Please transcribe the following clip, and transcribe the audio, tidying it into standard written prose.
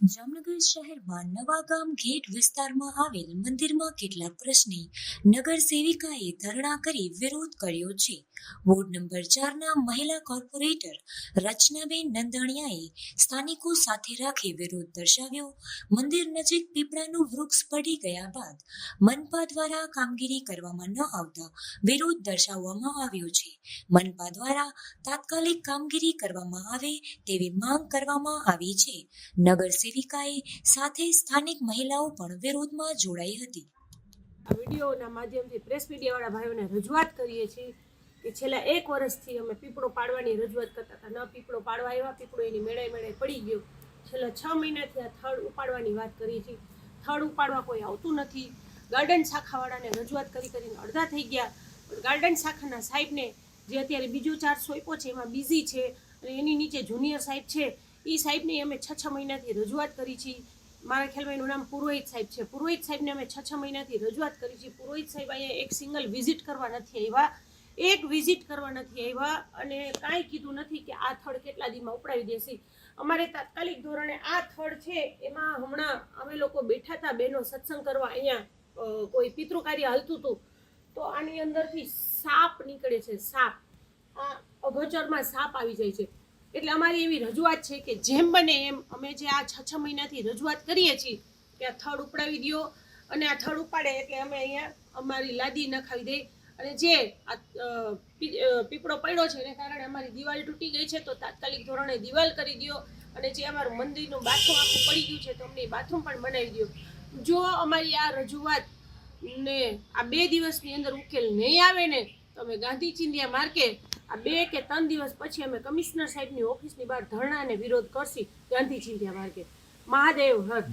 જામનગર શહેરમાં નવાગામ ગેટ વિસ્તારમાં આવેલ મંદિરમાં કેટલાક પ્રશ્ને નગર સેવિકાએ ધરણા કરી વિરોધ કર્યો છે. વોર્ડ નંબર 4ના મહિલા કોર્પોરેટર રચનાબેન નંદાણીયાએ સ્થાનિકો સાથે રાખી વિરોધ દર્શાવ્યો. મંદિર નજીક પીપળાનું વૃક્ષ પડી ગયા બાદ મનપા દ્વારા કામગીરી કરવામાં ન આવતા વિરોધ દર્શાવવામાં આવ્યો છે. મનપા દ્વારા તાત્કાલિક કામગીરી કરવામાં આવે તેવી માંગ કરવામાં આવી છે. નગર સેવિકાએ સાથે સ્થાનિક મહિલાઓ પણ વિરોધમાં જોડાઈ હતી. આ વિડીયોના માધ્યમથી પ્રેસ મીડિયાવાળા ભાઈઓને રજૂઆત કરીએ છીએ કે છેલ્લા 1 વર્ષથી અમે પીપળો પાડવાની રજૂઆત કરતા હતા. ન પીપળો પાડવા આવ્યા, પીપળો એની મેળે પડી ગયો. છેલ્લા 6 મહિનાથી આ થડ ઉપાડવાની વાત કરીએ છીએ. થડ ઉપાડવા કોઈ આવતું નથી. ગાર્ડન શાખાવાળાને રજૂઆત કરીને અડધા થઈ ગયા. પણ ગાર્ડન શાખાના સાહેબને જે અત્યારે બીજો ચાર્જ સોંપ્યો છે એમાં બિઝી છે અને એની નીચે જુનિયર સાહેબ છે. એ સાહેબને અમે 6 મહિનાથી રજૂઆત કરી છે. મારા ખ્યાલમાં એનું નામ પુરોહિત સાહેબ છે. પુરોહિત સાહેબને અમે 6 મહિનાથી રજૂઆત કરી છે. પુરોહિત સાહેબ અહીંયા એક સિંગલ વિઝિટ કરવા નથી આવ્યા. એક વિઝિટ કરવા નથી આવ્યા અને કાંઈ કીધું નથી કે આ થડ કેટલા દીમાં ઉપડાવી દેશે. અમારે તાત્કાલિક ધોરણે આ થડ છે એમાં હમણાં અમે લોકો બેઠા હતા બહેનો સત્સંગ કરવા. અહીંયા કોઈ પિતૃ કાર્ય હાલતું હતું તો આની અંદરથી સાપ નીકળે છે. સાપ આ અગોચરમાં સાપ આવી જાય છે. એટલે અમારી એવી રજૂઆત છે કે જેમ બને એમ અમે જે આ 6 મહિનાથી રજૂઆત કરીએ છીએ કે આ થડ ઉપડાવી દો અને આ થડ ઉપાડે એટલે અમે અહીંયા અમારી લાદી નખાવી દઈએ. અને જે આ પીપળો પડ્યો છે એને કારણે અમારી દિવાલ તૂટી ગઈ છે તો તાત્કાલિક ધોરણે દિવાલ કરી દો. અને જે અમારું મંદિરનું બાથરૂમ આખું પડી ગયું છે તો અમને બાથરૂમ પણ બનાવી દો. જો અમારી આ રજૂઆત ને આ 2 દિવસની અંદર ઉકેલ નહીં આવે ને તો અમે ગાંધી ચિંધ્યા માર્કે આ 2 કે 3 દિવસ પછી અમે કમિશનર સાહેબની ઓફિસની બહાર ધરણા અને વિરોધ કરશી ગાંધી ચિંધ્યા માર્કે. મહાદેવ હર.